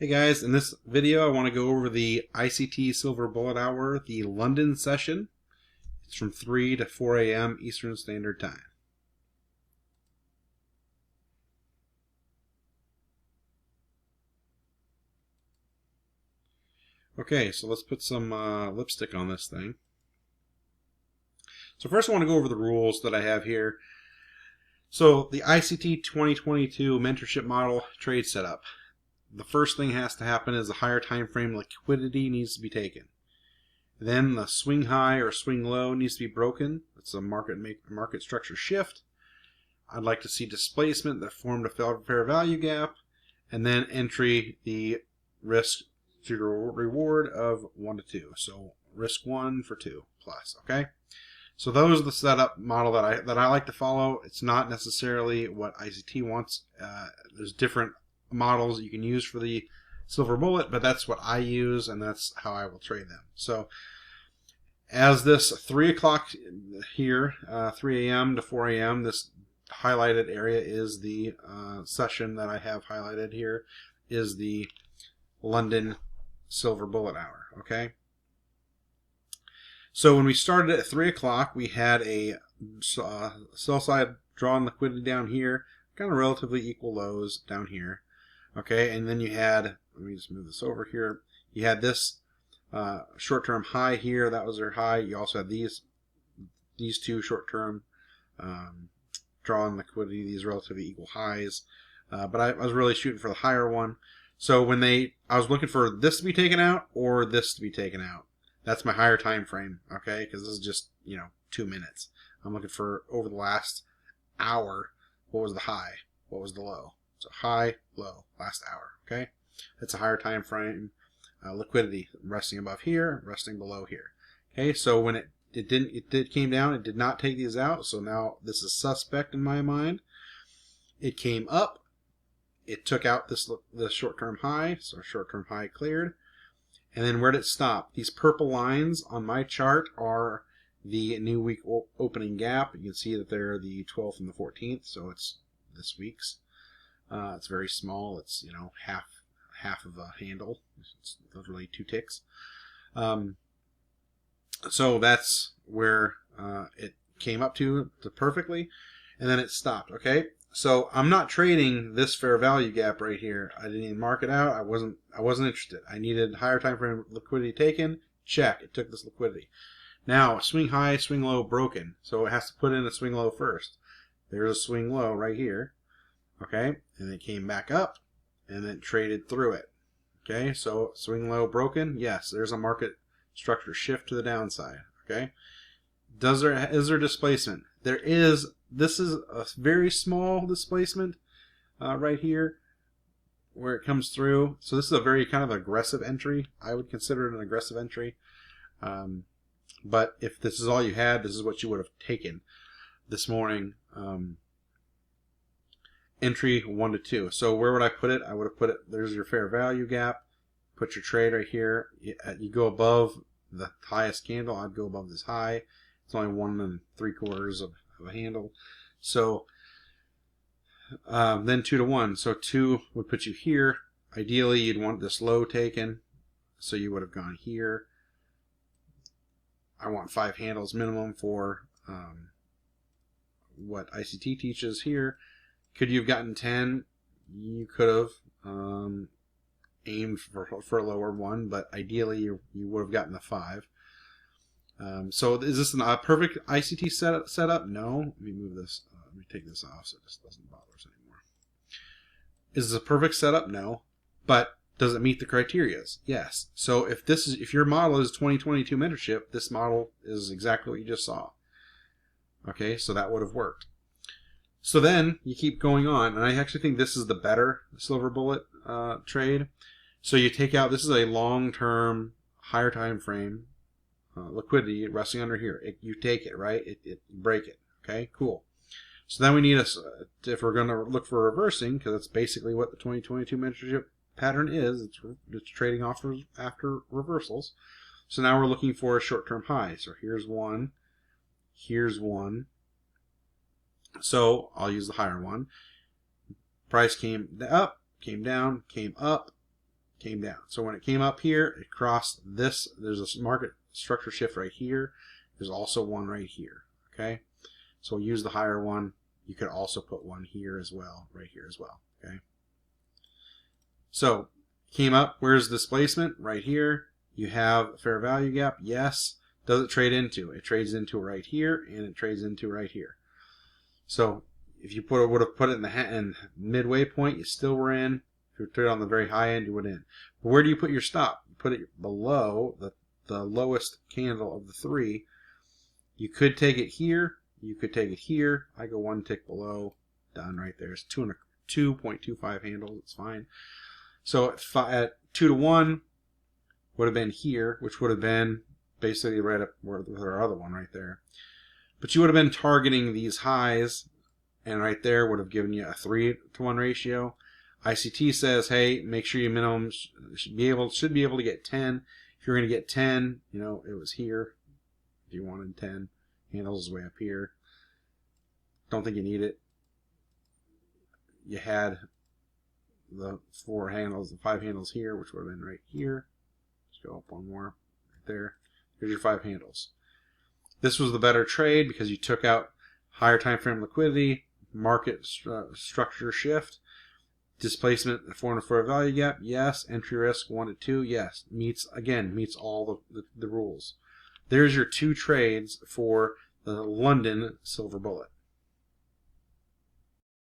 Hey guys, in this video I want to go over the ICT Silver Bullet Hour, the London session. It's from 3 to 4 a.m. Eastern Standard Time. Okay, so let's put some lipstick on this thing. So first I want to go over the rules that I have here. So the ICT 2022 Mentorship Model Trade Setup. The first thing has to happen is the higher time frame liquidity needs to be taken. Then the swing high or swing low needs to be broken. It's a market structure shift. I'd like to see displacement that formed a fair value gap, and then entry the risk to reward of 1 to 2. So risk 1 for 2 plus. Okay. So those are the setup model that I like to follow. It's not necessarily what ICT wants. There's different models you can use for the silver bullet, but that's what I use and that's how I will trade them. So as this 3 o'clock here, 3 a.m. to 4 a.m., this highlighted area is the session that I have highlighted here is the London Silver Bullet Hour. Okay. So when we started at 3 o'clock, we had a sell side drawn liquidity down here, kind of relatively equal lows down here. Okay, and then you had, let me just move this over here. You had this short-term high here. That was their high. You also had these two short-term drawn liquidity, these relatively equal highs. But I was really shooting for the higher one. So when I was looking for this to be taken out or this to be taken out. That's my higher time frame, okay? Because this is just, 2 minutes. I'm looking for over the last hour, what was the high? What was the low? So high, low, last hour, okay? That's a higher time frame liquidity, resting above here, resting below here. Okay, so when it came down, it did not take these out, so now this is suspect in my mind. It came up, it took out the short-term high, so short-term high cleared. And then where did it stop? These purple lines on my chart are the new week opening gap. You can see that they're the 12th and the 14th, so it's this week's. It's very small. It's half of a handle. It's literally 2 ticks. So that's where it came up to perfectly, and then it stopped. Okay. So I'm not trading this fair value gap right here. I didn't even mark it out. I wasn't interested. I needed higher time frame liquidity taken. Check. It took this liquidity. Now swing high, swing low, broken. So it has to put in a swing low first. There's a swing low right here. Okay, and it came back up and then traded through it. Okay, so swing low broken. Yes, there's a market structure shift to the downside. Okay, is there displacement? There is. This is a very small displacement right here where it comes through. So this is a very kind of aggressive entry. I would consider it an aggressive entry. But if this is all you had, this is what you would have taken this morning. Entry 1 to 2. So where would I put it? I would have put it, there's your fair value gap. Put your trade right here. You go above the highest candle. I'd go above this high. It's only 1 3/4 of a handle. So then 2 to 1. So 2 would put you here. Ideally, you'd want this low taken. So you would have gone here. I want 5 handles minimum for what ICT teaches here. Could you have gotten 10? You could have aimed for a lower one, but ideally you would have gotten the 5. So is this a perfect ICT setup? No. Let me move this. Let me take this off so this doesn't bother us anymore. Is this a perfect setup? No. But does it meet the criteria? Yes. So if your model is 2022 mentorship, this model is exactly what you just saw. Okay, so that would have worked. So then you keep going on, and I actually think this is the better silver bullet trade. So you take out, this is a long-term, higher time frame liquidity resting under here. You take it, right? You break it. Okay, cool. So then we need if we're going to look for reversing, because that's basically what the 2022 mentorship pattern is. It's trading off after reversals. So now we're looking for a short-term high. So here's one. Here's one. So I'll use the higher one. Price came up, came down, came up, came down. So when it came up here, it crossed this. There's a market structure shift right here. There's also one right here. Okay, so we'll use the higher one. You could also put one here as well, right here as well. Okay, so came up. Where's displacement? Right here. You have fair value gap. Yes. Does it trade into? It trades into right here, and it trades into right here. So if you would have put it in the midway point, you still were in. If you put it on the very high end, you would in. But where do you put your stop? You put it below the lowest candle of the three. You could take it here. You could take it here. I go one tick below. Done right there. It's 2.25 handles. It's fine. So at 2 to 1 would have been here, which would have been basically right up with our other one right there. But you would have been targeting these highs, and right there would have given you a 3 to 1 ratio. ICT says, hey, make sure your minimum should be able to get 10. If you're going to get 10, you know, it was here. If you wanted 10, handles is way up here. Don't think you need it. You had the 4 handles, the 5 handles here, which would have been right here. Let's go up one more right there. Here's your 5 handles. This was the better trade because you took out higher time frame liquidity, market structure shift, displacement, 4 and 4 value gap, yes. Entry risk 1 to 2, yes. Meets all the rules. There's your 2 trades for the London silver bullet.